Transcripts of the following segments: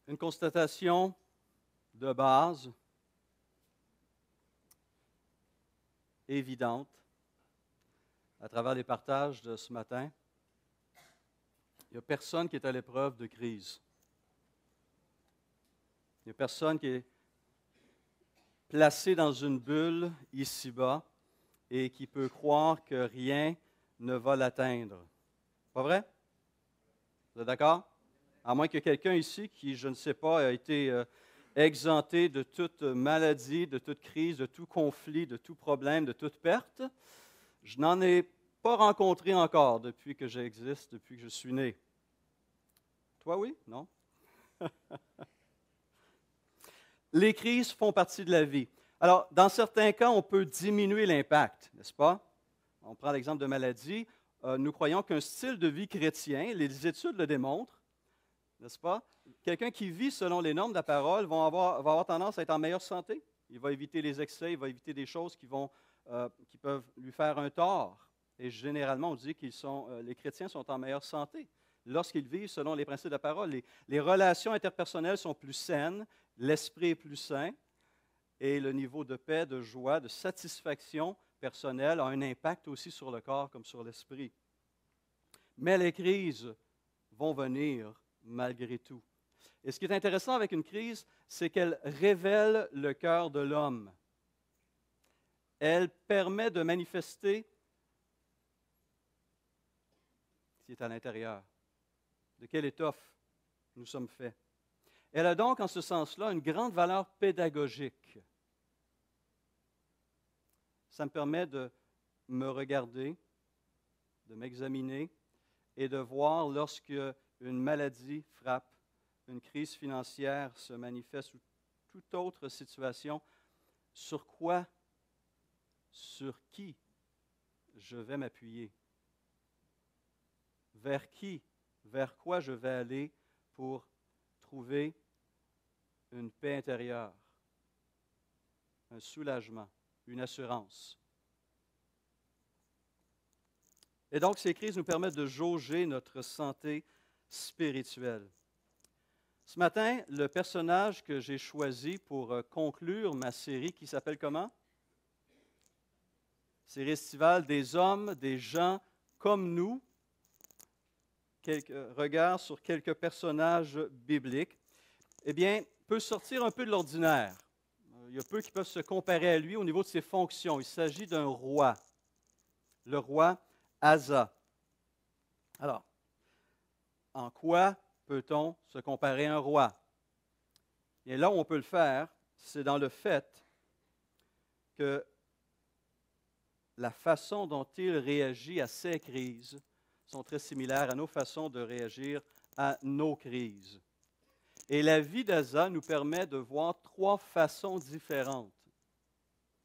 Une constatation de base, évidente, à travers les partages de ce matin. Il n'y a personne qui est à l'épreuve de crise. Il n'y a personne qui est placé dans une bulle ici-bas et qui peut croire que rien ne va l'atteindre. Pas vrai? Vous êtes d'accord? À moins que quelqu'un ici qui, je ne sais pas, a été exempté de toute maladie, de toute crise, de tout conflit, de tout problème, de toute perte. Je n'en ai pas rencontré encore depuis que j'existe, depuis que je suis né. Toi, oui? Non? Les crises font partie de la vie. Alors, dans certains cas, on peut diminuer l'impact, n'est-ce pas? On prend l'exemple de maladie. Nous croyons qu'un style de vie chrétien, les études le démontrent, n'est-ce pas? Quelqu'un qui vit selon les normes de la parole va avoir tendance à être en meilleure santé. Il va éviter les excès, il va éviter des choses qui peuvent lui faire un tort. Et généralement, on dit que les chrétiens sont en meilleure santé lorsqu'ils vivent selon les principes de la parole. Les relations interpersonnelles sont plus saines, l'esprit est plus sain, et le niveau de paix, de joie, de satisfaction personnelle a un impact aussi sur le corps comme sur l'esprit. Mais les crises vont venir malgré tout. Et ce qui est intéressant avec une crise, c'est qu'elle révèle le cœur de l'homme. Elle permet de manifester ce qui est à l'intérieur, de quelle étoffe nous sommes faits. Elle a donc, en ce sens-là, une grande valeur pédagogique. Ça me permet de me regarder, de m'examiner et de voir lorsque une maladie frappe, une crise financière se manifeste ou toute autre situation, sur qui je vais m'appuyer, vers quoi je vais aller pour trouver une paix intérieure, un soulagement, une assurance. Et donc, ces crises nous permettent de jauger notre santé spirituelle. Ce matin, le personnage que j'ai choisi pour conclure ma série, qui s'appelle comment? Série estivale des hommes, des gens comme nous. Quelques regards sur quelques personnages bibliques, eh bien, peut sortir un peu de l'ordinaire. Il y a peu qui peuvent se comparer à lui au niveau de ses fonctions. Il s'agit d'un roi, le roi Asa. Alors, en quoi peut-on se comparer à un roi? Et là où on peut le faire, c'est dans le fait que la façon dont il réagit à ces crises sont très similaires à nos façons de réagir à nos crises. Et la vie d'Asa nous permet de voir trois façons différentes,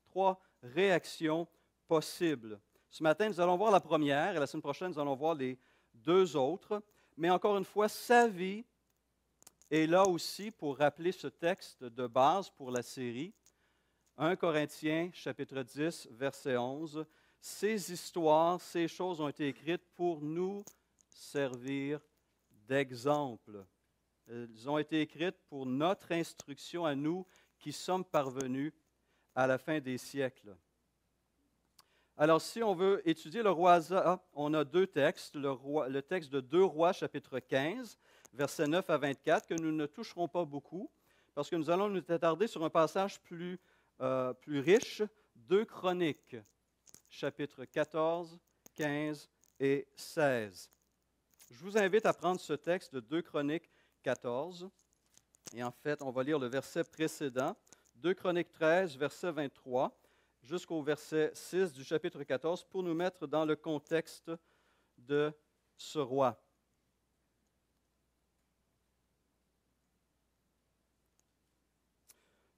trois réactions possibles. Ce matin, nous allons voir la première, et la semaine prochaine, nous allons voir les deux autres. Mais encore une fois, sa vie est là aussi pour rappeler ce texte de base pour la série. 1 Corinthiens, chapitre 10, verset 11. Ces histoires, ces choses ont été écrites pour nous servir d'exemple. Elles ont été écrites pour notre instruction à nous qui sommes parvenus à la fin des siècles. Alors, si on veut étudier le roi Asa, on a deux textes. Le texte de 2 Rois, chapitre 15, versets 9 à 24, que nous ne toucherons pas beaucoup, parce que nous allons nous attarder sur un passage plus riche, 2 Chroniques, chapitres 14, 15 et 16. Je vous invite à prendre ce texte de 2 Chroniques 14, et en fait, on va lire le verset précédent, 2 Chroniques 13, verset 23, jusqu'au verset 6 du chapitre 14, pour nous mettre dans le contexte de ce roi.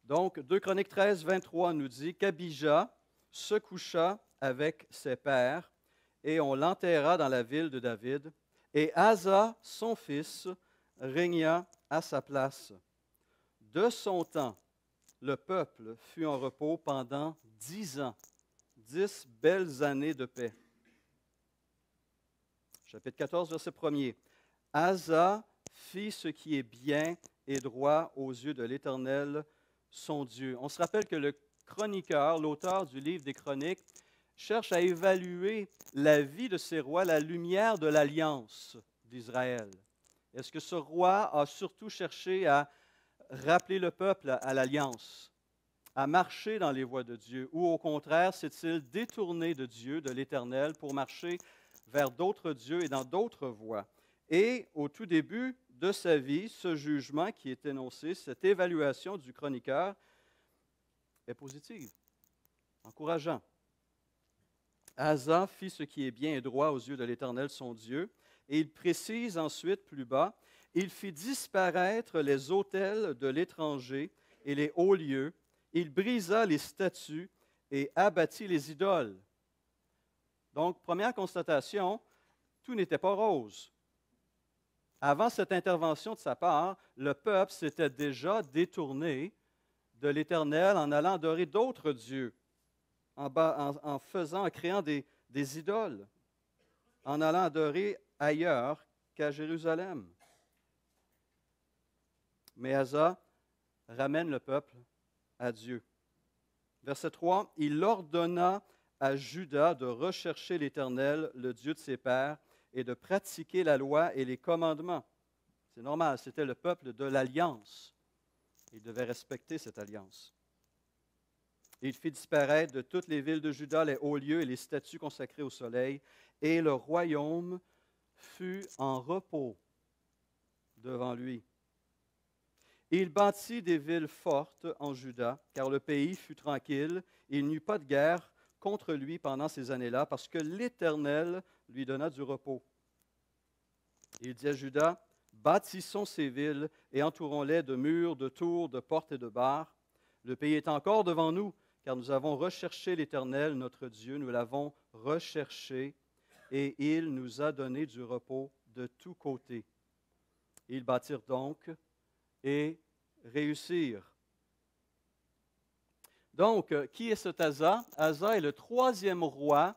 Donc, 2 Chroniques 13, 23 nous dit qu'Abija se coucha avec ses pères et on l'enterra dans la ville de David. Et Asa, son fils, régna à sa place. De son temps, le peuple fut en repos pendant 10 ans, 10 belles années de paix. Chapitre 14, verset 1er. Asa fit ce qui est bien et droit aux yeux de l'Éternel, son Dieu. On se rappelle que le chroniqueur, l'auteur du livre des Chroniques, cherche à évaluer la vie de ces rois à la lumière de l'alliance d'Israël. Est-ce que ce roi a surtout cherché à rappeler le peuple à l'alliance, à marcher dans les voies de Dieu, ou au contraire, s'est-il détourné de Dieu, de l'Éternel, pour marcher vers d'autres dieux et dans d'autres voies? Et au tout début de sa vie, ce jugement qui est énoncé, cette évaluation du chroniqueur est positive, encourageant. Asa fit ce qui est bien et droit aux yeux de l'Éternel, son Dieu, et il précise ensuite plus bas, il fit disparaître les autels de l'étranger et les hauts lieux, il brisa les statues et abattit les idoles. Donc, première constatation, tout n'était pas rose. Avant cette intervention de sa part, le peuple s'était déjà détourné de l'Éternel en allant adorer d'autres dieux, en créant des idoles, en allant adorer ailleurs qu'à Jérusalem. Mais Asa ramène le peuple à Dieu. Verset 3, il ordonna à Juda de rechercher l'Éternel, le Dieu de ses pères, et de pratiquer la loi et les commandements. C'est normal, c'était le peuple de l'alliance. Il devait respecter cette alliance. Il fit disparaître de toutes les villes de Juda les hauts lieux et les statues consacrées au soleil, et le royaume fut en repos devant lui. Il bâtit des villes fortes en Juda, car le pays fut tranquille, et il n'y eut pas de guerre contre lui pendant ces années-là, parce que l'Éternel lui donna du repos. Il dit à Juda, bâtissons ces villes et entourons-les de murs, de tours, de portes et de barres. Le pays est encore devant nous, car nous avons recherché l'Éternel, notre Dieu, nous l'avons recherché, et il nous a donné du repos de tous côtés. Ils bâtirent donc et réussirent. Donc, qui est cet Asa? Asa est le troisième roi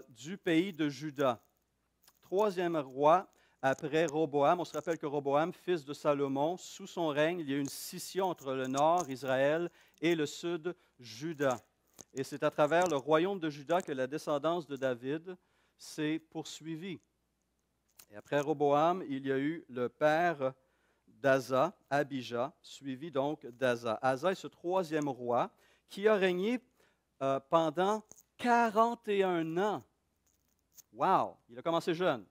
du pays de Juda. Troisième roi après Roboam. On se rappelle que Roboam, fils de Salomon, sous son règne, il y a eu une scission entre le nord, Israël, et le sud, Juda. Et c'est à travers le royaume de Juda que la descendance de David s'est poursuivie. Et après Roboam, il y a eu le père d'Asa, Abijah, suivi donc d'Asa. Asa est ce troisième roi qui a régné pendant 41 ans. Wow! Il a commencé jeune.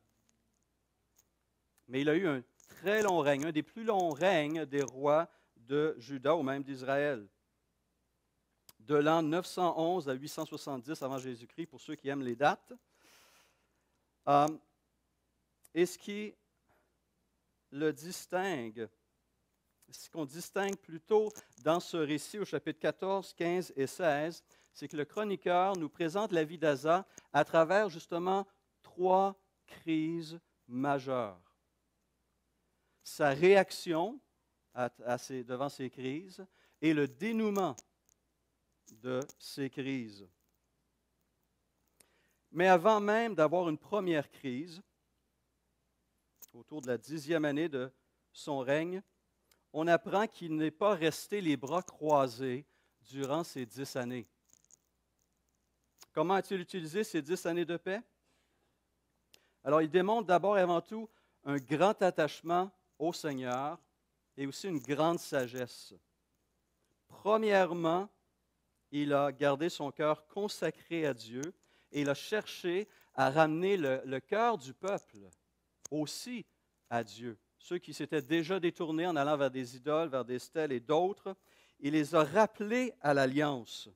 Mais il a eu un très long règne, un des plus longs règnes des rois de Juda ou même d'Israël. De l'an 911 à 870 avant Jésus-Christ, pour ceux qui aiment les dates. Et ce qui le distingue, ce qu'on distingue plutôt dans ce récit au chapitre 14, 15 et 16, c'est que le chroniqueur nous présente la vie d'Asa à travers justement 3 crises majeures. Sa réaction devant ces crises et le dénouement de ces crises. Mais avant même d'avoir une première crise, autour de la 10e année de son règne, on apprend qu'il n'est pas resté les bras croisés durant ces 10 années. Comment a-t-il utilisé ces 10 années de paix? Alors, il démontre d'abord et avant tout un grand attachement au Seigneur et aussi une grande sagesse. Premièrement, il a gardé son cœur consacré à Dieu et il a cherché à ramener le cœur du peuple aussi à Dieu. Ceux qui s'étaient déjà détournés en allant vers des idoles, vers des stèles et d'autres, il les a rappelés à l'alliance.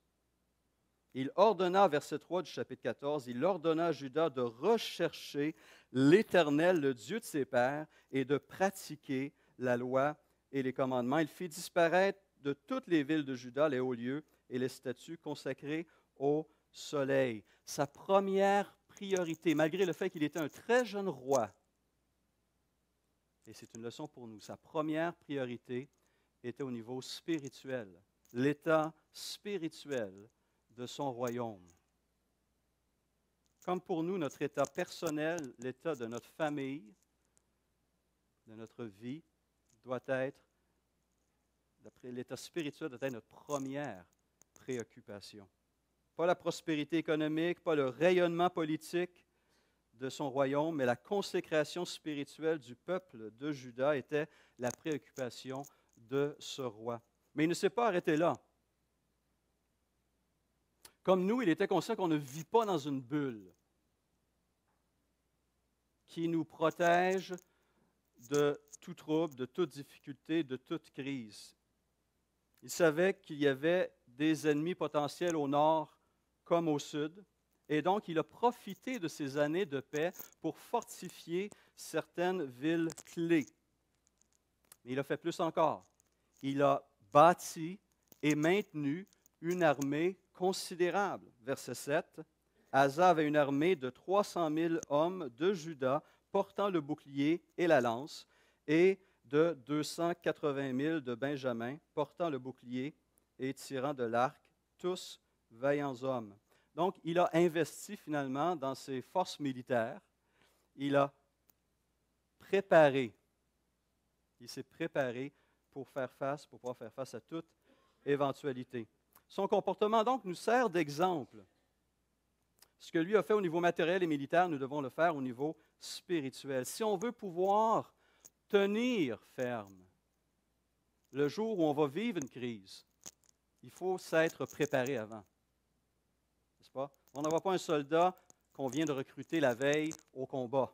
Il ordonna, verset 3 du chapitre 14, il ordonna à Juda de rechercher l'Éternel, le Dieu de ses pères, et de pratiquer la loi et les commandements. Il fit disparaître de toutes les villes de Juda les hauts lieux et les statues consacrées au soleil. Sa première priorité, malgré le fait qu'il était un très jeune roi, et c'est une leçon pour nous, sa première priorité était au niveau spirituel, l'état spirituel de son royaume. Comme pour nous, notre état personnel, l'état de notre famille, de notre vie, doit être, l'état spirituel doit être notre première préoccupation. Pas la prospérité économique, pas le rayonnement politique de son royaume, mais la consécration spirituelle du peuple de Juda était la préoccupation de ce roi. Mais il ne s'est pas arrêté là. Comme nous, il était conscient qu'on ne vit pas dans une bulle qui nous protège de tout trouble, de toute difficulté, de toute crise. Il savait qu'il y avait des ennemis potentiels au nord comme au sud, et donc il a profité de ces années de paix pour fortifier certaines villes clés. Mais il a fait plus encore. Il a bâti et maintenu une armée considérable. Verset 7, Asa avait une armée de 300 000 hommes de Juda portant le bouclier et la lance, et de 280 000 de Benjamin portant le bouclier et tirant de l'arc, tous vaillants hommes. Donc, il a investi finalement dans ses forces militaires. Il a préparé. Il s'est préparé pour pouvoir faire face à toute éventualité. Son comportement, donc, nous sert d'exemple. Ce que lui a fait au niveau matériel et militaire, nous devons le faire au niveau spirituel. Si on veut pouvoir tenir ferme le jour où on va vivre une crise, il faut s'être préparé avant. N'est-ce pas? On n'envoie pas un soldat qu'on vient de recruter la veille au combat.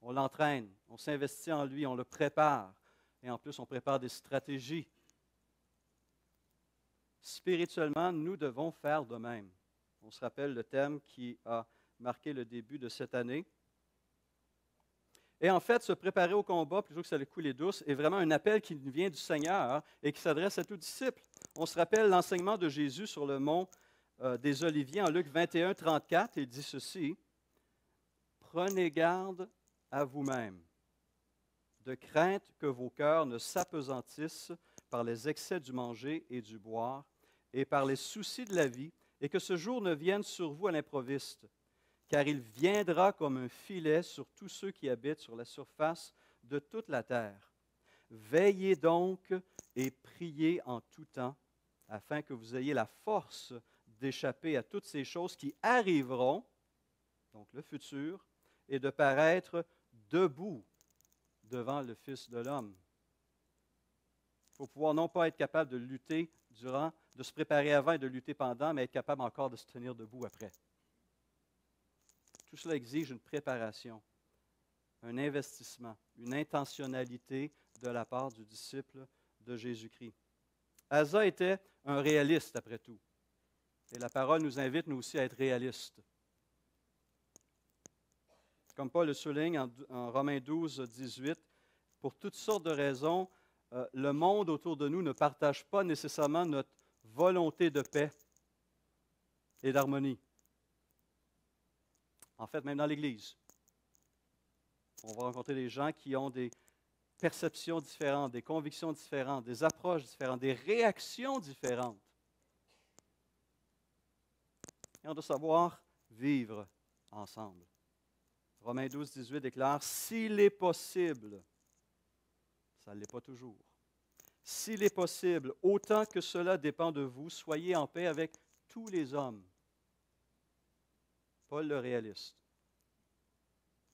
On l'entraîne, on s'investit en lui, on le prépare. Et en plus, on prépare des stratégies. Spirituellement, nous devons faire de même. On se rappelle le thème qui a marqué le début de cette année. Et en fait, se préparer au combat plutôt que ça le couler douce est vraiment un appel qui vient du Seigneur et qui s'adresse à tous disciples. On se rappelle l'enseignement de Jésus sur le mont des Oliviers en Luc 21, 34. Il dit ceci, « Prenez garde à vous-même, de crainte que vos cœurs ne s'apesantissent par les excès du manger et du boire et par les soucis de la vie, et que ce jour ne vienne sur vous à l'improviste, car il viendra comme un filet sur tous ceux qui habitent sur la surface de toute la terre. Veillez donc et priez en tout temps, afin que vous ayez la force d'échapper à toutes ces choses qui arriveront, donc le futur, et de paraître debout devant le Fils de l'homme. » Il faut pouvoir non pas être capable de lutter durant, de se préparer avant et de lutter pendant, mais être capable encore de se tenir debout après. Tout cela exige une préparation, un investissement, une intentionnalité de la part du disciple de Jésus-Christ. Asa était un réaliste, après tout. Et la parole nous invite, nous aussi, à être réalistes. Comme Paul le souligne en Romains 12, 18, pour toutes sortes de raisons, le monde autour de nous ne partage pas nécessairement notre volonté de paix et d'harmonie. En fait, même dans l'Église, on va rencontrer des gens qui ont des perceptions différentes, des convictions différentes, des approches différentes, des réactions différentes. Et on doit savoir vivre ensemble. Romains 12, 18 déclare, « S'il est possible, ça ne l'est pas toujours, s'il est possible, autant que cela dépend de vous, soyez en paix avec tous les hommes. » Paul le réaliste.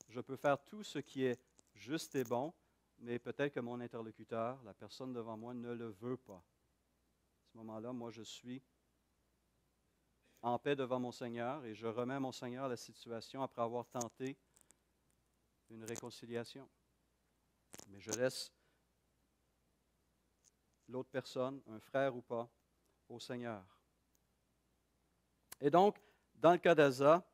Je peux faire tout ce qui est juste et bon, mais peut-être que mon interlocuteur, la personne devant moi, ne le veut pas. À ce moment-là, moi, je suis en paix devant mon Seigneur et je remets à mon Seigneur la situation après avoir tenté une réconciliation. Mais je laisse l'autre personne, un frère ou pas, au Seigneur. Et donc, dans le cas d'Asa,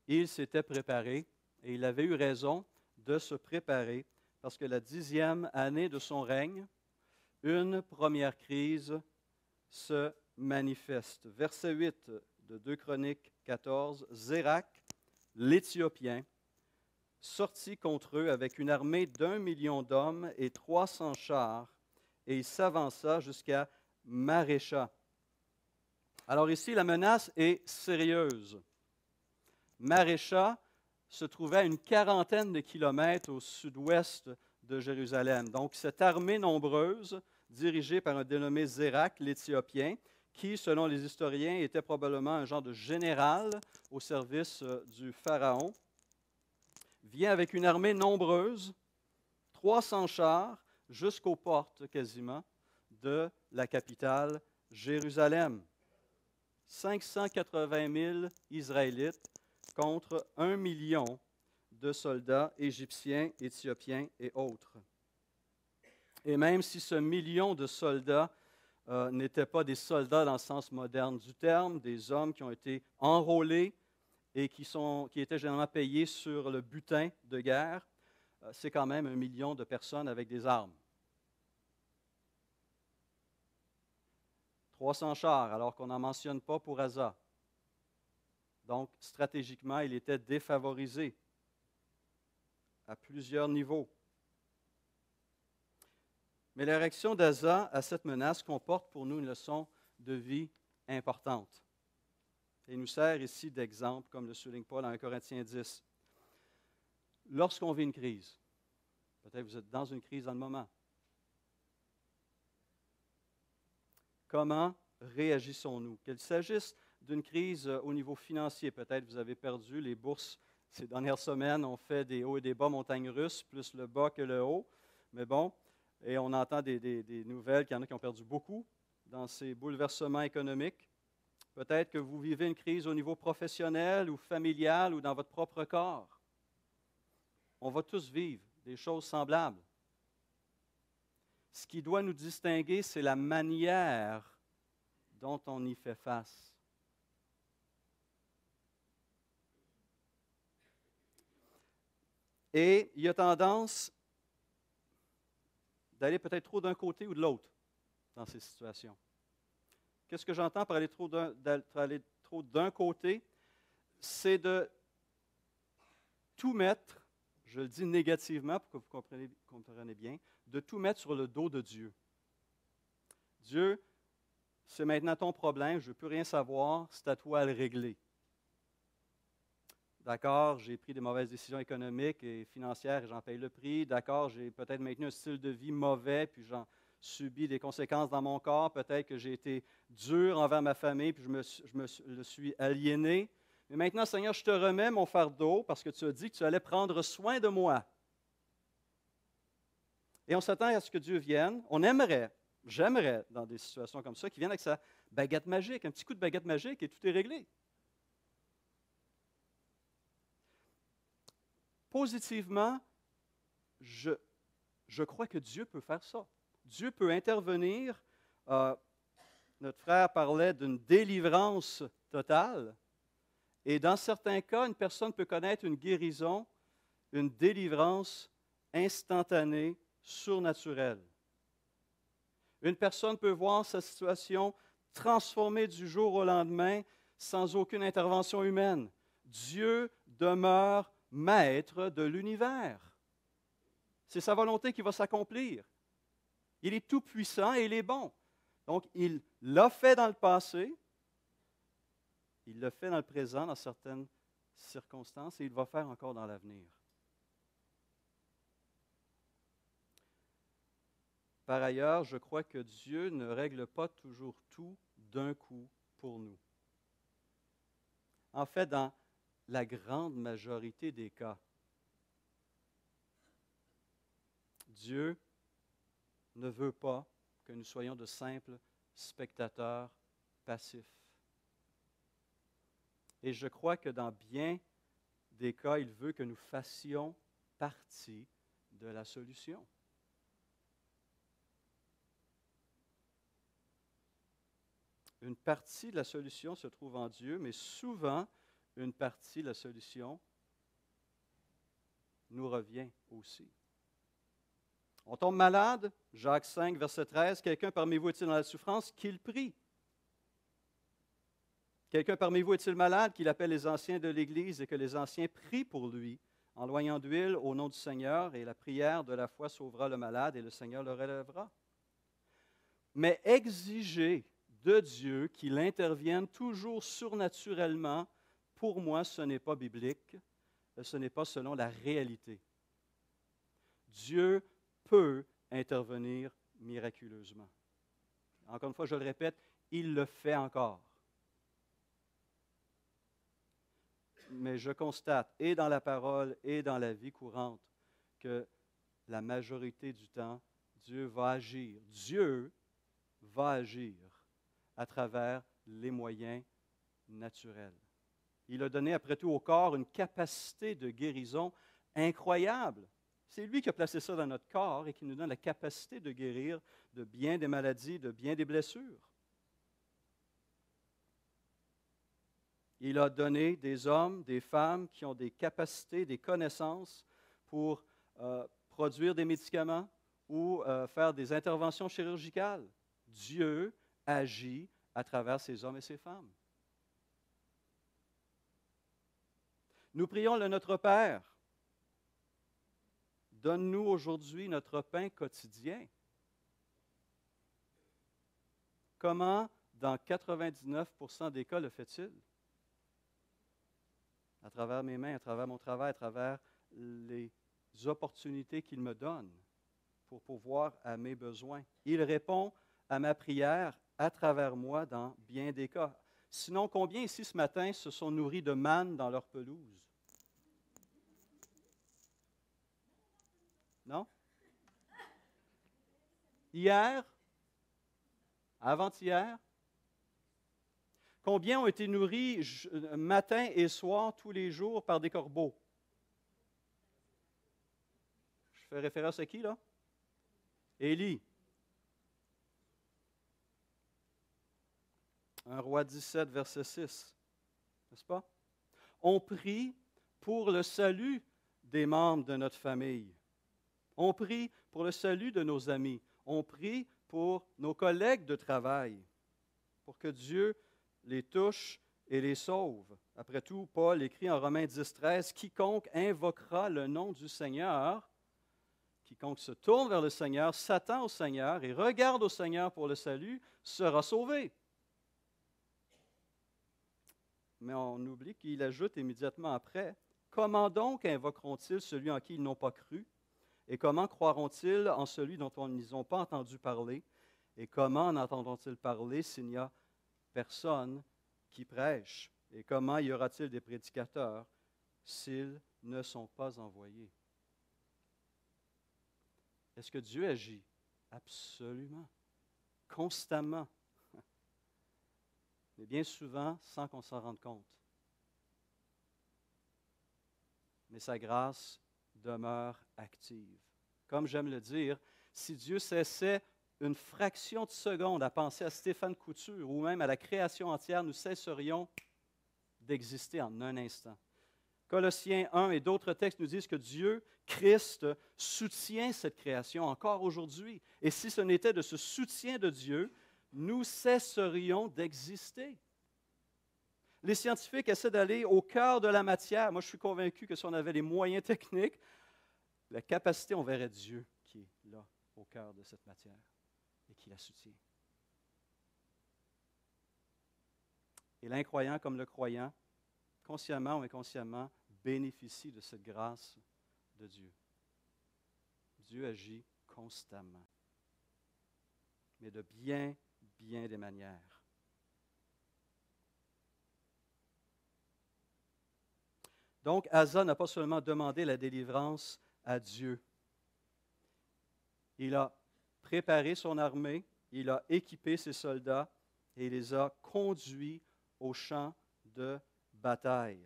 il s'était préparé et il avait eu raison de se préparer parce que la 10e année de son règne, une première crise se manifeste. Verset 8 de 2 Chroniques 14, Zérak, l'Éthiopien, sortit contre eux avec une armée d'1 million d'hommes et 300 chars, et il s'avança jusqu'à Marécha. Alors ici, la menace est sérieuse. Marécha se trouvait à une quarantaine de kilomètres au sud-ouest de Jérusalem. Donc, cette armée nombreuse, dirigée par un dénommé Zérak, l'Éthiopien, qui, selon les historiens, était probablement un genre de général au service du Pharaon, vient avec une armée nombreuse, 300 chars, jusqu'aux portes quasiment de la capitale, Jérusalem. 580 000 Israélites contre 1 million de soldats égyptiens, éthiopiens et autres. Et même si ce million de soldats n'étaient pas des soldats dans le sens moderne du terme, des hommes qui ont été enrôlés et qui étaient généralement payés sur le butin de guerre, c'est quand même 1 million de personnes avec des armes. 300 chars, alors qu'on n'en mentionne pas pour Asa. Donc, stratégiquement, il était défavorisé à plusieurs niveaux. Mais la réaction d'Asa à cette menace comporte pour nous une leçon de vie importante. Et nous sert ici d'exemple, comme le souligne Paul dans 1 Corinthiens 10. Lorsqu'on vit une crise, peut-être vous êtes dans une crise en le moment, comment réagissons-nous? Qu'il s'agisse d'une crise au niveau financier, peut-être vous avez perdu les bourses ces dernières semaines, on fait des hauts et des bas montagnes russes, plus le bas que le haut, mais bon, et on entend des nouvelles qu'il y en a qui ont perdu beaucoup dans ces bouleversements économiques. Peut-être que vous vivez une crise au niveau professionnel ou familial ou dans votre propre corps. On va tous vivre des choses semblables. Ce qui doit nous distinguer, c'est la manière dont on y fait face. Et il y a tendance d'aller peut-être trop d'un côté ou de l'autre dans ces situations. Qu'est-ce que j'entends par aller trop d'un côté? C'est de tout mettre, je le dis négativement pour que vous compreniez bien, de tout mettre sur le dos de Dieu. Dieu, c'est maintenant ton problème, je ne veux plus rien savoir, c'est à toi à le régler. D'accord, j'ai pris des mauvaises décisions économiques et financières et j'en paye le prix. D'accord, j'ai peut-être maintenu un style de vie mauvais puis j'en subis des conséquences dans mon corps. Peut-être que j'ai été dur envers ma famille puis je me suis aliéné. Mais maintenant, Seigneur, je te remets mon fardeau parce que tu as dit que tu allais prendre soin de moi. Et on s'attend à ce que Dieu vienne. J'aimerais dans des situations comme ça, qu'il vienne avec sa baguette magique, un petit coup de baguette magique et tout est réglé. Positivement, je crois que Dieu peut faire ça. Dieu peut intervenir. Notre frère parlait d'une délivrance totale. Et dans certains cas, une personne peut connaître une guérison, une délivrance instantanée, surnaturelle. Une personne peut voir sa situation transformée du jour au lendemain sans aucune intervention humaine. Dieu demeure maître de l'univers. C'est sa volonté qui va s'accomplir. Il est tout-puissant et il est bon. Donc, il l'a fait dans le passé, il le fait dans le présent, dans certaines circonstances, et il va faire encore dans l'avenir. Par ailleurs, je crois que Dieu ne règle pas toujours tout d'un coup pour nous. En fait, dans la grande majorité des cas, Dieu ne veut pas que nous soyons de simples spectateurs passifs. Et je crois que dans bien des cas, il veut que nous fassions partie de la solution. Une partie de la solution se trouve en Dieu, mais souvent, une partie de la solution nous revient aussi. On tombe malade, Jacques 5, verset 13, quelqu'un parmi vous est-il dans la souffrance? Qu'il prie. Quelqu'un parmi vous est-il malade? Qu'il appelle les anciens de l'Église et que les anciens prient pour lui, en loignant d'huile au nom du Seigneur, et la prière de la foi sauvera le malade et le Seigneur le relèvera. Mais exiger de Dieu qu'il intervienne toujours surnaturellement, pour moi, ce n'est pas biblique, ce n'est pas selon la réalité. Dieu peut intervenir miraculeusement. Encore une fois, je le répète, il le fait encore. Mais je constate, et dans la parole et dans la vie courante, que la majorité du temps, Dieu va agir. Dieu va agir à travers les moyens naturels. Il a donné, après tout, au corps une capacité de guérison incroyable. C'est lui qui a placé ça dans notre corps et qui nous donne la capacité de guérir de bien des maladies, de bien des blessures. Il a donné des hommes, des femmes qui ont des capacités, des connaissances pour produire des médicaments ou faire des interventions chirurgicales. Dieu agit à travers ces hommes et ces femmes. Nous prions le Notre Père. Donne-nous aujourd'hui notre pain quotidien. Comment, dans 99% des cas, le fait-il? À travers mes mains, à travers mon travail, à travers les opportunités qu'il me donne pour pourvoir à mes besoins. Il répond à ma prière à travers moi dans bien des cas. Sinon, combien ici ce matin se sont nourris de manne dans leur pelouse? Non? Hier? Avant-hier? Combien ont été nourris matin et soir, tous les jours, par des corbeaux? Je fais référence à qui, là? Élie. 1 Roi 17, verset 6. N'est-ce pas? On prie pour le salut des membres de notre famille. On prie pour le salut de nos amis. On prie pour nos collègues de travail, pour que Dieu les touche et les sauve. Après tout, Paul écrit en Romains 10, 13, « Quiconque invoquera le nom du Seigneur, quiconque se tourne vers le Seigneur, s'attend au Seigneur et regarde au Seigneur pour le salut, sera sauvé. » Mais on oublie qu'il ajoute immédiatement après, « Comment donc invoqueront-ils celui en qui ils n'ont pas cru? Et comment croiront-ils en celui dont ils n'ont pas entendu parler? Et comment en entendront-ils parler s'il n'y a personne qui prêche? Et comment y aura-t-il des prédicateurs s'ils ne sont pas envoyés? » Est-ce que Dieu agit? Absolument, constamment, mais bien souvent sans qu'on s'en rende compte. Mais sa grâce demeure active. Comme j'aime le dire, si Dieu cessait une fraction de seconde à penser à Stéphane Couture ou même à la création entière, nous cesserions d'exister en un instant. Colossiens 1 et d'autres textes nous disent que Dieu, Christ, soutient cette création encore aujourd'hui. Et si ce n'était de ce soutien de Dieu, nous cesserions d'exister. Les scientifiques essaient d'aller au cœur de la matière. Moi, je suis convaincu que si on avait les moyens techniques, la capacité, on verrait Dieu qui est là, au cœur de cette matière et qui la soutient. Et l'incroyant comme le croyant, consciemment ou inconsciemment, bénéficie de cette grâce de Dieu. Dieu agit constamment, mais de bien des manières. Donc, Asa n'a pas seulement demandé la délivrance à Dieu. Il a préparé son armée, il a équipé ses soldats et il les a conduits au champ de bataille.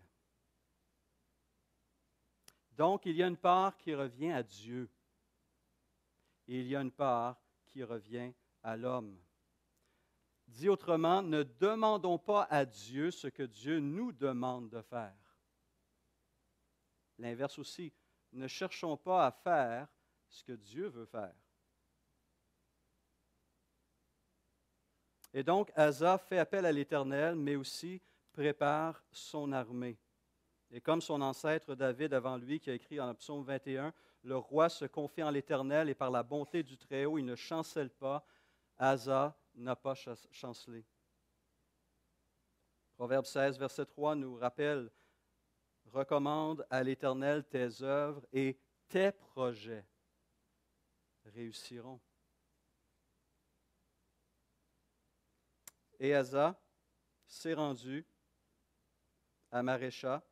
Donc, il y a une part qui revient à Dieu et il y a une part qui revient à l'homme. Dit autrement, ne demandons pas à Dieu ce que Dieu nous demande de faire. L'inverse aussi, ne cherchons pas à faire ce que Dieu veut faire. Et donc, Asa fait appel à l'Éternel, mais aussi prépare son armée. Et comme son ancêtre David avant lui, qui a écrit en Psaume 21, « Le roi se confie en l'Éternel et par la bonté du Très-Haut, il ne chancelle pas. » Asa n'a pas chancelé. Proverbe 16, verset 3 nous rappelle, « Recommande à l'Éternel tes œuvres et tes projets. réussiront. Et Asa s'est rendu à Marécha.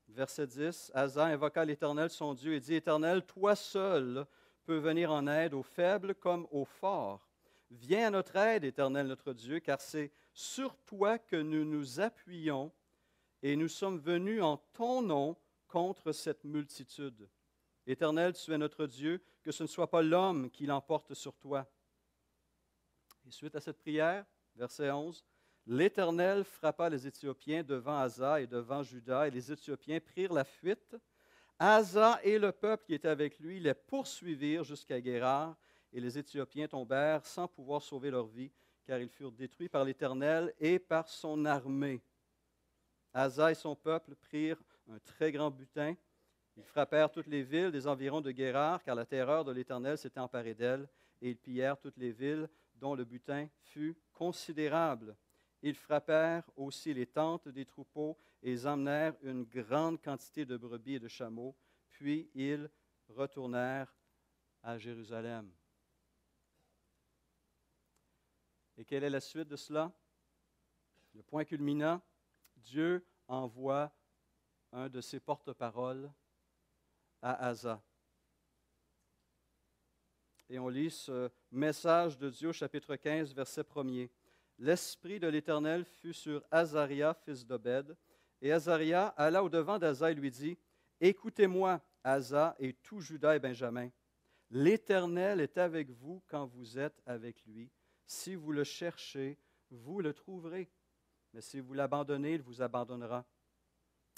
Verset 10, Asa invoqua l'Éternel son Dieu et dit, Éternel, toi seul peux venir en aide aux faibles comme aux forts. Viens à notre aide, Éternel notre Dieu, car c'est sur toi que nous nous appuyons et nous sommes venus en ton nom contre cette multitude. Éternel, tu es notre Dieu, que ce ne soit pas l'homme qui l'emporte sur toi. Et suite à cette prière, verset 11, l'Éternel frappa les Éthiopiens devant Asa et devant Juda, et les Éthiopiens prirent la fuite. Asa et le peuple qui était avec lui les poursuivirent jusqu'à Guérar, et les Éthiopiens tombèrent sans pouvoir sauver leur vie, car ils furent détruits par l'Éternel et par son armée. Asa et son peuple prirent un très grand butin. Ils frappèrent toutes les villes des environs de Guérar, car la terreur de l'Éternel s'était emparée d'elles, et ils pillèrent toutes les villes dont le butin fut considérable. Ils frappèrent aussi les tentes des troupeaux et ils emmenèrent une grande quantité de brebis et de chameaux, puis ils retournèrent à Jérusalem. Et quelle est la suite de cela? Le point culminant, Dieu envoie un de ses porte-paroles à Asa. Et on lit ce message de Dieu au chapitre 15, verset 1er. L'Esprit de l'Éternel fut sur Azaria, fils d'Obed, et Azaria alla au-devant d'Asa et lui dit, « Écoutez-moi, Asa et tout Juda et Benjamin. L'Éternel est avec vous quand vous êtes avec lui. Si vous le cherchez, vous le trouverez. Mais si vous l'abandonnez, il vous abandonnera. »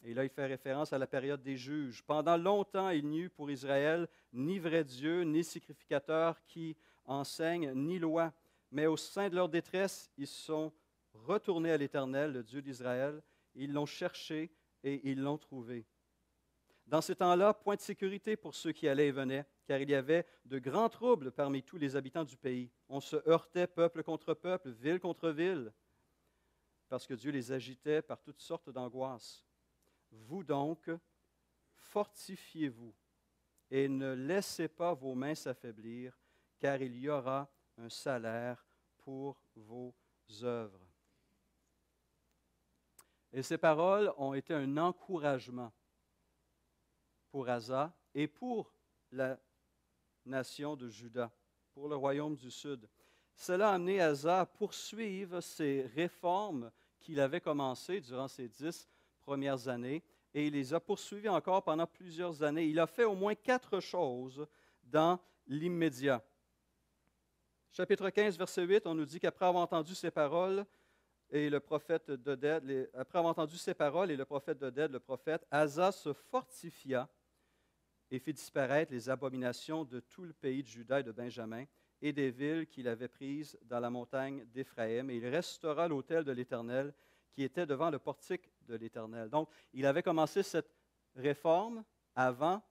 Et là, il fait référence à la période des juges. Pendant longtemps, il n'y eut pour Israël ni vrai Dieu, ni sacrificateur qui enseigne, ni loi. Mais au sein de leur détresse, ils sont retournés à l'Éternel, le Dieu d'Israël. Ils l'ont cherché et ils l'ont trouvé. Dans ces temps-là, point de sécurité pour ceux qui allaient et venaient, car il y avait de grands troubles parmi tous les habitants du pays. On se heurtait peuple contre peuple, ville contre ville, parce que Dieu les agitait par toutes sortes d'angoisses. Vous donc, fortifiez-vous et ne laissez pas vos mains s'affaiblir, car il y aura un salaire pour vos œuvres. Et ces paroles ont été un encouragement pour Asa et pour la nation de Juda, pour le royaume du Sud. Cela a amené Asa à poursuivre ces réformes qu'il avait commencées durant ces 10 premières années, et il les a poursuivies encore pendant plusieurs années. Il a fait au moins 4 choses dans l'immédiat. Chapitre 15, verset 8, on nous dit qu'après avoir entendu ces paroles, et le prophète d'Oded, après avoir entendu ces paroles et le prophète d'Oded, le prophète, Asa se fortifia et fit disparaître les abominations de tout le pays de Juda et de Benjamin et des villes qu'il avait prises dans la montagne d'Éphraïm. Et il restaura l'autel de l'Éternel qui était devant le portique de l'Éternel. Donc, il avait commencé cette réforme avant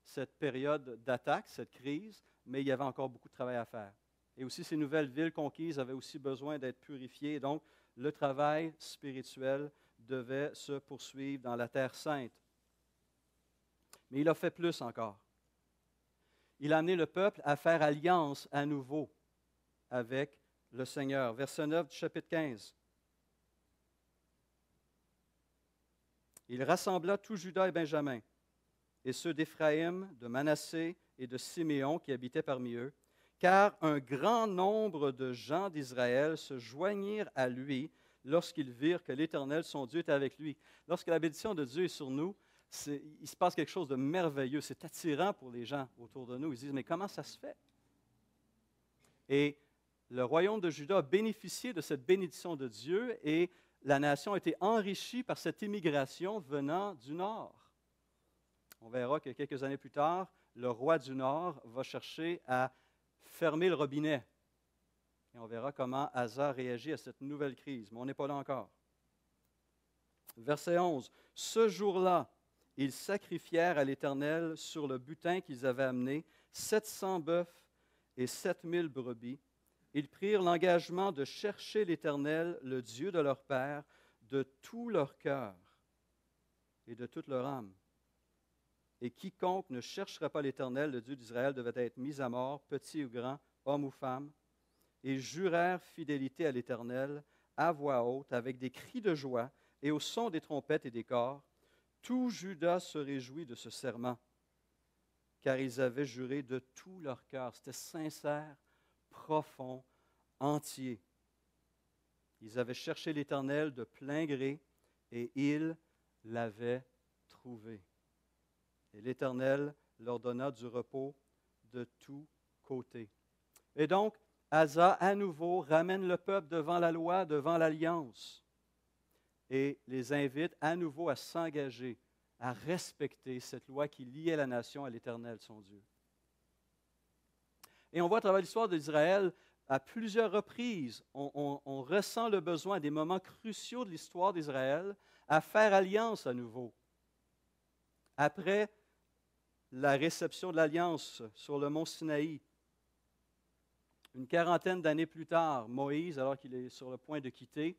cette période d'attaque, cette crise, mais il y avait encore beaucoup de travail à faire. Et aussi, ces nouvelles villes conquises avaient aussi besoin d'être purifiées. Donc, le travail spirituel devait se poursuivre dans la Terre sainte. Mais il a fait plus encore. Il a amené le peuple à faire alliance à nouveau avec le Seigneur. Verset 9 du chapitre 15. Il rassembla tout Juda et Benjamin, et ceux d'Éphraïm, de Manassé et de Siméon qui habitaient parmi eux, car un grand nombre de gens d'Israël se joignirent à lui lorsqu'ils virent que l'Éternel, son Dieu, était avec lui. Lorsque la bénédiction de Dieu est sur nous, il se passe quelque chose de merveilleux. C'est attirant pour les gens autour de nous. Ils se disent, mais comment ça se fait? Et le royaume de Juda a bénéficié de cette bénédiction de Dieu et la nation a été enrichie par cette immigration venant du nord. On verra que quelques années plus tard, le roi du nord va chercher à fermer le robinet. Et on verra comment Asa réagit à cette nouvelle crise. Mais on n'est pas là encore. Verset 11. Ce jour-là, ils sacrifièrent à l'Éternel sur le butin qu'ils avaient amené 700 bœufs et 7000 brebis. Ils prirent l'engagement de chercher l'Éternel, le Dieu de leur père, de tout leur cœur et de toute leur âme. et quiconque ne chercherait pas l'Éternel, le Dieu d'Israël, devait être mis à mort, petit ou grand, homme ou femme. Et jurèrent fidélité à l'Éternel à voix haute, avec des cris de joie et au son des trompettes et des cors. Tout Juda se réjouit de ce serment, car ils avaient juré de tout leur cœur. C'était sincère, profond, entier. Ils avaient cherché l'Éternel de plein gré et ils l'avaient trouvé. Et l'Éternel leur donna du repos de tous côtés. Et donc, Asa, à nouveau, ramène le peuple devant la loi, devant l'alliance, et les invite à nouveau à s'engager, à respecter cette loi qui liait la nation à l'Éternel, son Dieu. Et on voit à travers l'histoire d'Israël, à plusieurs reprises, on ressent le besoin à des moments cruciaux de l'histoire d'Israël à faire alliance à nouveau. Après la réception de l'alliance sur le mont Sinaï, une quarantaine d'années plus tard, Moïse, alors qu'il est sur le point de quitter,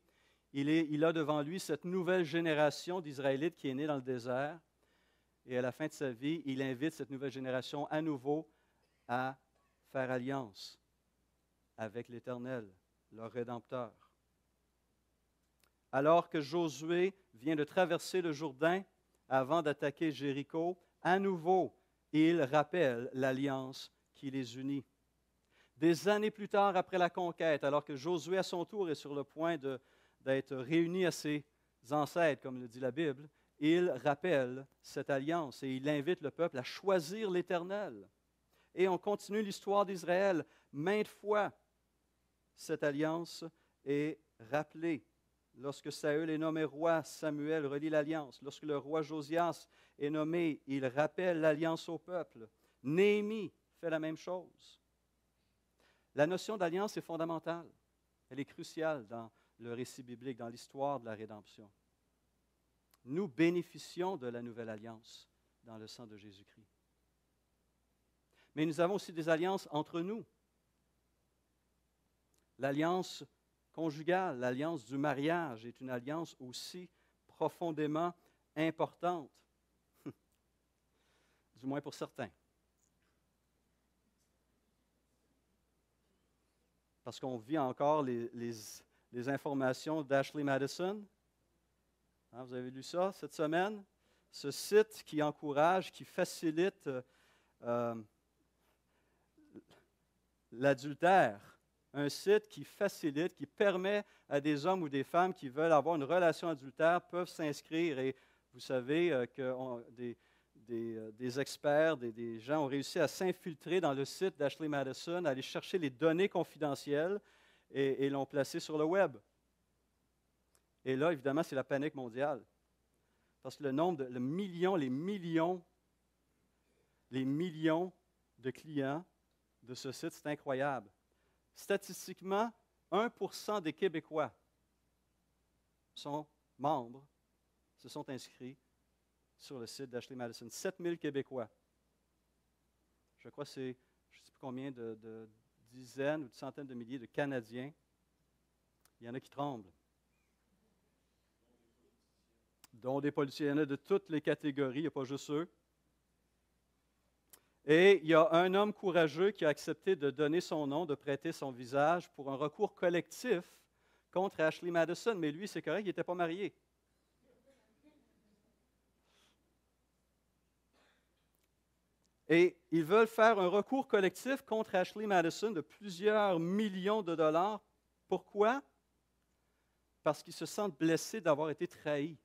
il a devant lui cette nouvelle génération d'Israélites qui est née dans le désert. Et à la fin de sa vie, il invite cette nouvelle génération à nouveau à faire alliance avec l'Éternel, leur Rédempteur. Alors que Josué vient de traverser le Jourdain avant d'attaquer Jéricho, à nouveau, il rappelle l'alliance qui les unit. Des années plus tard, après la conquête, alors que Josué, à son tour, est sur le point d'être réuni à ses ancêtres, comme le dit la Bible, il rappelle cette alliance et il invite le peuple à choisir l'Éternel. Et on continue l'histoire d'Israël. Maintes fois, cette alliance est rappelée. Lorsque Saül est nommé roi, Samuel relie l'alliance. Lorsque le roi Josias est nommé, il rappelle l'alliance au peuple. Néhémie fait la même chose. La notion d'alliance est fondamentale. Elle est cruciale dans le récit biblique, dans l'histoire de la rédemption. Nous bénéficions de la nouvelle alliance dans le sang de Jésus-Christ. Mais nous avons aussi des alliances entre nous. L'alliance conjugale, l'alliance du mariage est une alliance aussi profondément importante, du moins pour certains. Parce qu'on vit encore les informations d'Ashley Madison. Hein, vous avez lu ça cette semaine? Ce site qui encourage, qui facilite l'adultère. Un site qui facilite, qui permet à des hommes ou des femmes qui veulent avoir une relation adultère peuvent s'inscrire. Et vous savez que des experts, des gens ont réussi à s'infiltrer dans le site d'Ashley Madison, à aller chercher les données confidentielles et l'ont placé sur le web. Et là, évidemment, c'est la panique mondiale. Parce que les millions de clients de ce site, c'est incroyable. Statistiquement, 1% des Québécois sont membres, se sont inscrits sur le site d'Ashley Madison. 7000 Québécois. Je crois que c'est, je ne sais plus combien de dizaines ou de centaines de milliers de Canadiens. Il y en a qui tremblent. Dont des policiers. Il y en a de toutes les catégories, il n'y a pas juste eux. Et il y a un homme courageux qui a accepté de donner son nom, de prêter son visage pour un recours collectif contre Ashley Madison. Mais lui, c'est correct, il n'était pas marié. Et ils veulent faire un recours collectif contre Ashley Madison de plusieurs millions de dollars. Pourquoi? Parce qu'ils se sentent blessés d'avoir été trahis.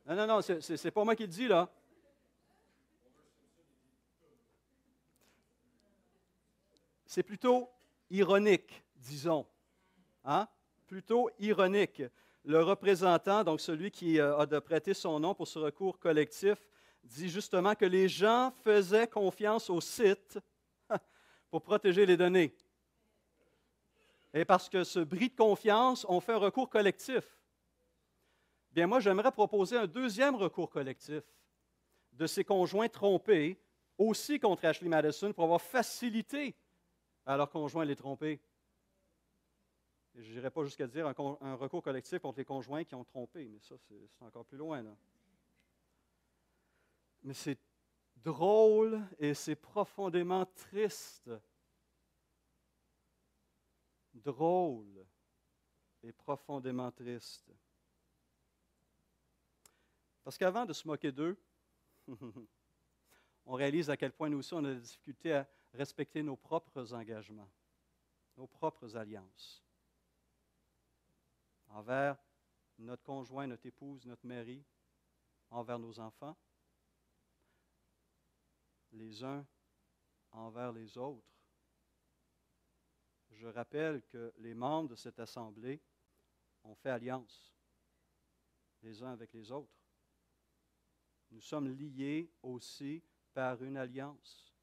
Non, c'est pas moi qui le dis, là. C'est plutôt ironique, disons. Hein? Plutôt ironique. Le représentant, donc celui qui a de prêter son nom pour ce recours collectif, dit justement que les gens faisaient confiance au site pour protéger les données. Et parce que ce bris de confiance, on fait un recours collectif. Bien, moi, j'aimerais proposer un deuxième recours collectif de ces conjoints trompés, aussi contre Ashley Madison, pour avoir facilité à leurs conjoints les tromper. je n'irai pas jusqu'à dire un recours collectif contre les conjoints qui ont trompé, mais ça, c'est encore plus loin, là. Mais c'est drôle et c'est profondément triste. Drôle et profondément triste. Parce qu'avant de se moquer d'eux, on réalise à quel point nous aussi on a des difficultés à respecter nos propres engagements, nos propres alliances. Envers notre conjoint, notre épouse, notre mari, envers nos enfants, les uns envers les autres. Je rappelle que les membres de cette assemblée ont fait alliance les uns avec les autres. Nous sommes liés aussi par une alliance.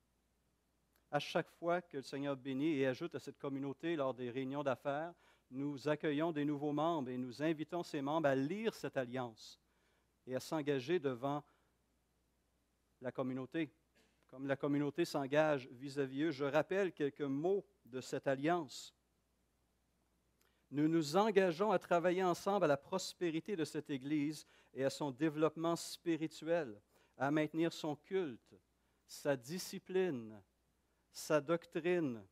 À chaque fois que le Seigneur bénit et ajoute à cette communauté lors des réunions d'affaires, nous accueillons des nouveaux membres et nous invitons ces membres à lire cette alliance et à s'engager devant la communauté. Comme la communauté s'engage vis-à-vis eux, je rappelle quelques mots de cette alliance. Nous nous engageons à travailler ensemble à la prospérité de cette Église et à son développement spirituel, à maintenir son culte, sa discipline, sa doctrine.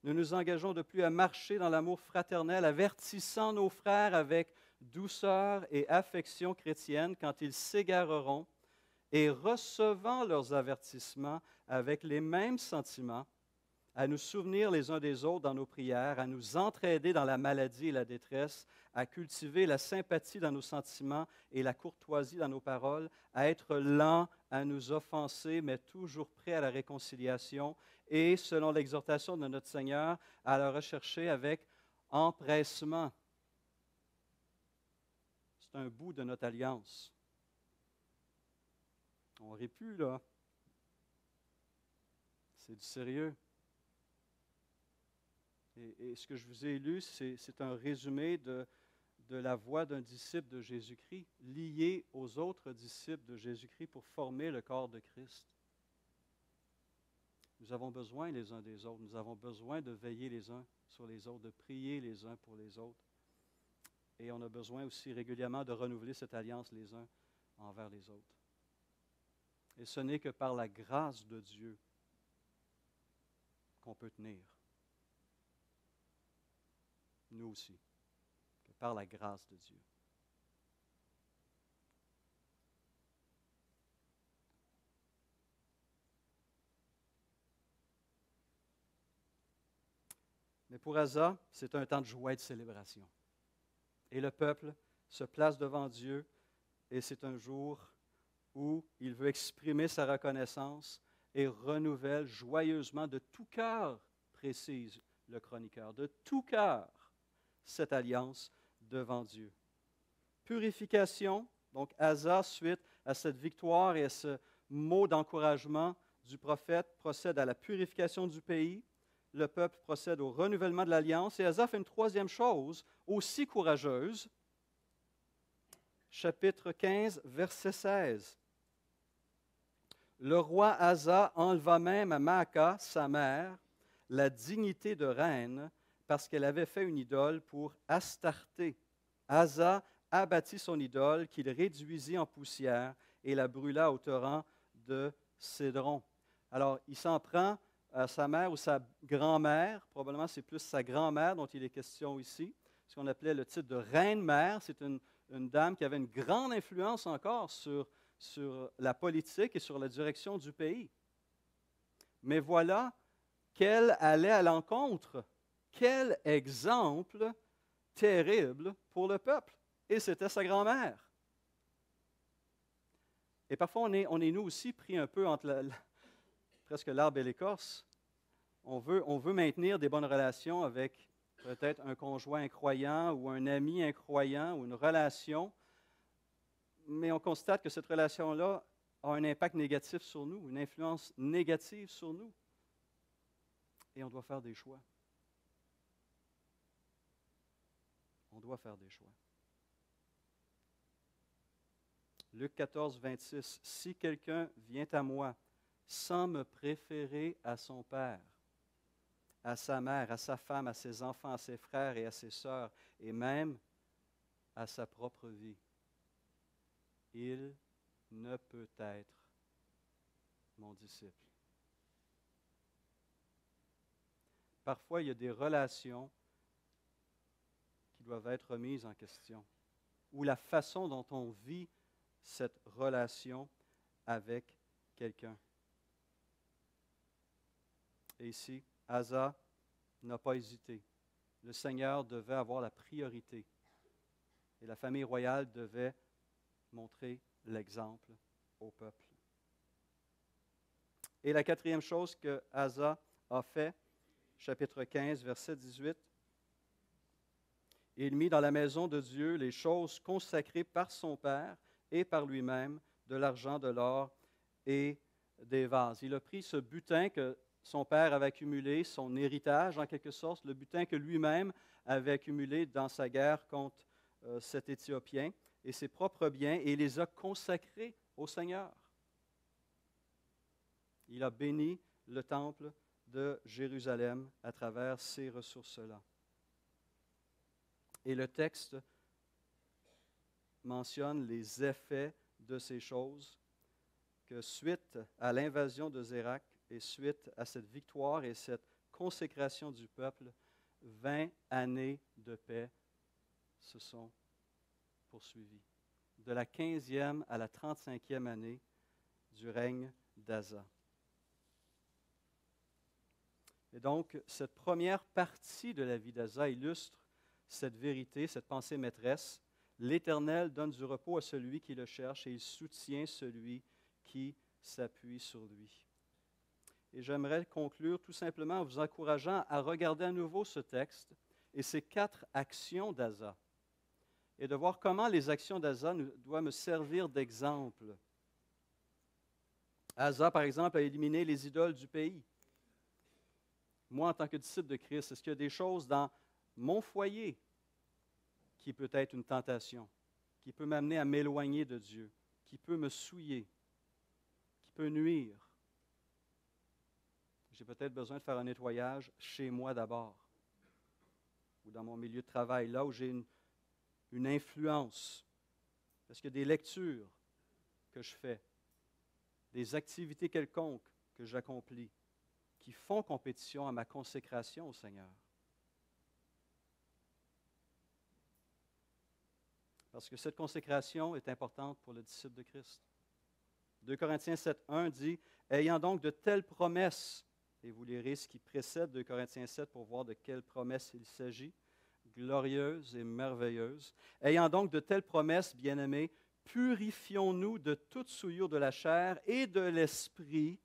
Nous nous engageons de plus à marcher dans l'amour fraternel, avertissant nos frères avec douceur et affection chrétienne quand ils s'égareront et recevant leurs avertissements avec les mêmes sentiments, à nous souvenir les uns des autres dans nos prières, à nous entraider dans la maladie et la détresse, à cultiver la sympathie dans nos sentiments et la courtoisie dans nos paroles, à être lents à nous offenser, mais toujours prêts à la réconciliation, et, selon l'exhortation de notre Seigneur, à la rechercher avec empressement. C'est un bout de notre alliance. On rit plus, là. C'est du sérieux. Et ce que je vous ai lu, c'est un résumé de la voie d'un disciple de Jésus-Christ, lié aux autres disciples de Jésus-Christ pour former le corps de Christ. Nous avons besoin les uns des autres. Nous avons besoin de veiller les uns sur les autres, de prier les uns pour les autres. Et on a besoin aussi régulièrement de renouveler cette alliance les uns envers les autres. Et ce n'est que par la grâce de Dieu qu'on peut tenir. Nous aussi, que par la grâce de Dieu. Mais pour Asa, c'est un temps de joie et de célébration. Et le peuple se place devant Dieu et c'est un jour où il veut exprimer sa reconnaissance et renouvelle joyeusement de tout cœur, précise le chroniqueur, de tout cœur, cette alliance devant Dieu. Purification, donc Asa, suite à cette victoire et à ce mot d'encouragement du prophète, procède à la purification du pays. Le peuple procède au renouvellement de l'alliance. Et Asa fait une troisième chose, aussi courageuse. Chapitre 15, verset 16. Le roi Asa enleva même à Maaka, sa mère, la dignité de reine parce qu'elle avait fait une idole pour Astarté. Asa abattit son idole qu'il réduisit en poussière et la brûla au torrent de Cédron. Alors, il s'en prend à sa mère ou sa grand-mère, probablement c'est plus sa grand-mère dont il est question ici, ce qu'on appelait le titre de reine-mère. C'est une dame qui avait une grande influence encore sur la politique et sur la direction du pays. Mais voilà qu'elle allait à l'encontre. Quel exemple terrible pour le peuple. Et c'était sa grand-mère. Et parfois, on est nous aussi pris un peu entre presque l'arbre et l'écorce. On veut maintenir des bonnes relations avec peut-être un conjoint incroyant ou un ami incroyant ou une relation, mais on constate que cette relation-là a un impact négatif sur nous, une influence négative sur nous. Et on doit faire des choix. On doit faire des choix. Luc 14, 26. « Si quelqu'un vient à moi sans me préférer à son père à sa mère, à sa femme, à ses enfants, à ses frères et à ses sœurs, et même à sa propre vie, il ne peut être mon disciple. Parfois, il y a des relations qui doivent être remises en question, ou la façon dont on vit cette relation avec quelqu'un. Et ici, Asa n'a pas hésité. Le Seigneur devait avoir la priorité. Et la famille royale devait montrer l'exemple au peuple. Et la quatrième chose que Asa a fait, chapitre 15, verset 18, il mit dans la maison de Dieu les choses consacrées par son père et par lui-même, de l'argent, de l'or et des vases. Il a pris ce butin que son père avait accumulé, son héritage en quelque sorte, le butin que lui-même avait accumulé dans sa guerre contre cet Éthiopien, et ses propres biens, et il les a consacrés au Seigneur. Il a béni le temple de Jérusalem à travers ces ressources-là. Et le texte mentionne les effets de ces choses, que suite à l'invasion de Zérak et suite à cette victoire et cette consécration du peuple, 20 années de paix se sont poursuivies. De la 15e à la 35e année du règne d'Asa. Et donc, cette première partie de la vie d'Asa illustre cette vérité, cette pensée maîtresse. L'Éternel donne du repos à celui qui le cherche et il soutient celui qui s'appuie sur lui. Et j'aimerais conclure tout simplement en vous encourageant à regarder à nouveau ce texte et ces 4 actions d'Asa et de voir comment les actions d'Asa doivent me servir d'exemple. Asa, par exemple, a éliminé les idoles du pays. Moi, en tant que disciple de Christ, est-ce qu'il y a des choses dans mon foyer qui peut être une tentation, qui peut m'amener à m'éloigner de Dieu, qui peut me souiller, qui peut nuire? J'ai peut-être besoin de faire un nettoyage chez moi d'abord, ou dans mon milieu de travail, là où j'ai une influence. Est-ce qu'il y a des lectures que je fais, des activités quelconques que j'accomplis, qui font compétition à ma consécration au Seigneur? Parce que cette consécration est importante pour le disciple de Christ. 2 Corinthiens 7,1 dit « Ayant donc de telles promesses », et vous lirez ce qui précède 2 Corinthiens 7 pour voir de quelles promesses il s'agit, glorieuses et merveilleuses. « Ayant donc de telles promesses, bien-aimés, purifions-nous de toute souillure de la chair et de l'esprit,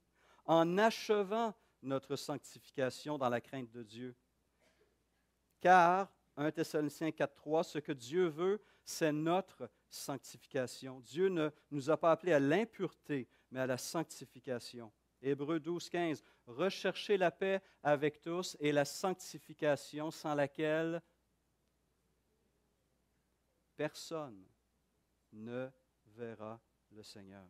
en achevant notre sanctification dans la crainte de Dieu. Car, 1 Thessaloniciens 4,3, ce que Dieu veut, c'est notre sanctification. Dieu ne nous a pas appelés à l'impureté, mais à la sanctification. Hébreux 12,15, recherchez la paix avec tous et la sanctification sans laquelle personne ne verra le Seigneur.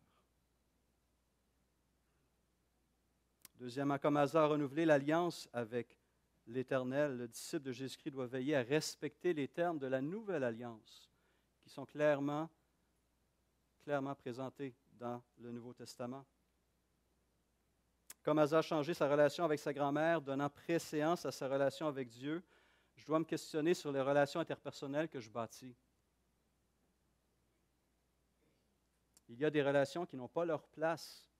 Deuxièmement, comme Asa a renouvelé l'alliance avec l'Éternel, le disciple de Jésus-Christ doit veiller à respecter les termes de la nouvelle alliance qui sont clairement présentés dans le Nouveau Testament. Comme Asa a changé sa relation avec sa grand-mère, donnant préséance à sa relation avec Dieu, je dois me questionner sur les relations interpersonnelles que je bâtis. Il y a des relations qui n'ont pas leur place.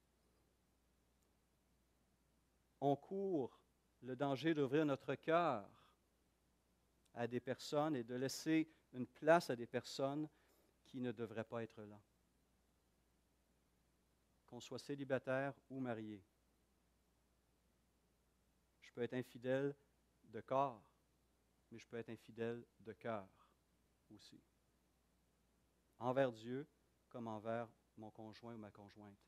On court le danger d'ouvrir notre cœur à des personnes et de laisser une place à des personnes qui ne devraient pas être là. Qu'on soit célibataire ou marié. Je peux être infidèle de corps, mais je peux être infidèle de cœur aussi. Envers Dieu comme envers mon conjoint ou ma conjointe.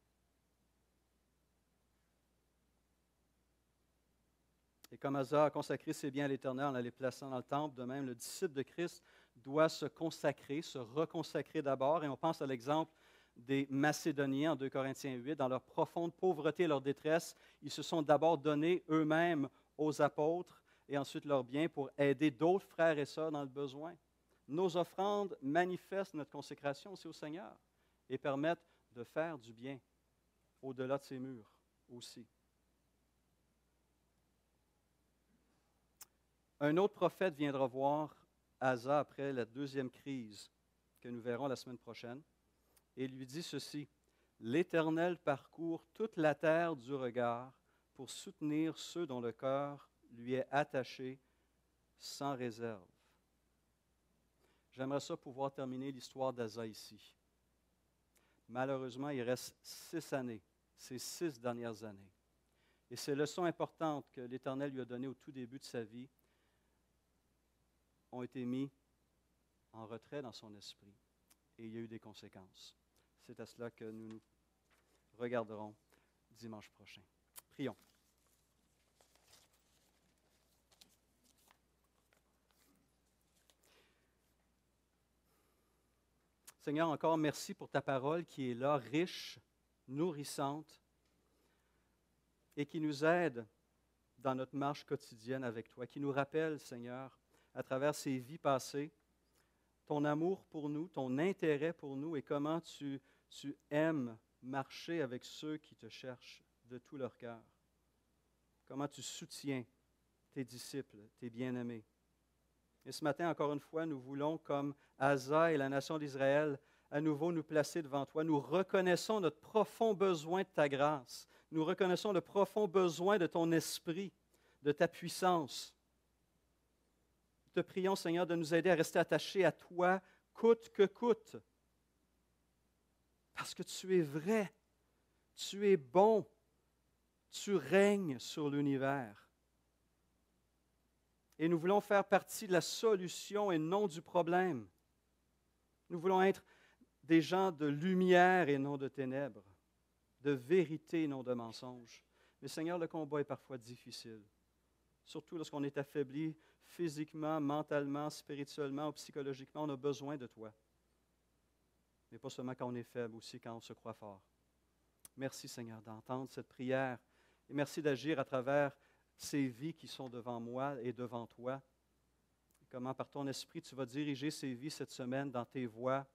Et comme Asa a consacré ses biens à l'Éternel en les plaçant dans le temple, de même, le disciple de Christ doit se consacrer, se reconsacrer d'abord. Et on pense à l'exemple des Macédoniens en 2 Corinthiens 8. Dans leur profonde pauvreté et leur détresse, ils se sont d'abord donnés eux-mêmes aux apôtres et ensuite leurs biens pour aider d'autres frères et sœurs dans le besoin. Nos offrandes manifestent notre consécration aussi au Seigneur et permettent de faire du bien au-delà de ces murs aussi. Un autre prophète viendra voir Asa après la deuxième crise que nous verrons la semaine prochaine et lui dit ceci: « L'Éternel parcourt toute la terre du regard pour soutenir ceux dont le cœur lui est attaché sans réserve. » J'aimerais ça pouvoir terminer l'histoire d'Asa ici. Malheureusement, il reste 6 années, ces 6 dernières années. Et ces leçons importantes que l'Éternel lui a données au tout début de sa vie ont été mises en retrait dans son esprit. Et il y a eu des conséquences. C'est à cela que nous nous regarderons dimanche prochain. Prions. Seigneur, encore merci pour ta parole qui est là, riche, nourrissante, et qui nous aide dans notre marche quotidienne avec toi, qui nous rappelle, Seigneur, à travers ces vies passées, ton amour pour nous, ton intérêt pour nous et comment tu aimes marcher avec ceux qui te cherchent de tout leur cœur. Comment tu soutiens tes disciples, tes bien-aimés. Et ce matin, encore une fois, nous voulons, comme Asa et la nation d'Israël, à nouveau nous placer devant toi. Nous reconnaissons notre profond besoin de ta grâce. Nous reconnaissons le profond besoin de ton esprit, de ta puissance. Nous te prions, Seigneur, de nous aider à rester attachés à toi, coûte que coûte. Parce que tu es vrai, tu es bon, tu règnes sur l'univers. Et nous voulons faire partie de la solution et non du problème. Nous voulons être des gens de lumière et non de ténèbres, de vérité et non de mensonges. Mais Seigneur, le combat est parfois difficile, surtout lorsqu'on est affaibli physiquement, mentalement, spirituellement ou psychologiquement. On a besoin de toi. Mais pas seulement quand on est faible, aussi quand on se croit fort. Merci Seigneur d'entendre cette prière et merci d'agir à travers ces vies qui sont devant moi et devant toi. Comment par ton esprit tu vas diriger ces vies cette semaine dans tes voies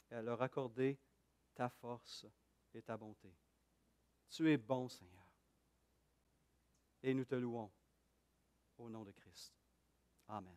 et à leur accorder ta force et ta bonté. Tu es bon, Seigneur. Et nous te louons au nom de Christ. Amen.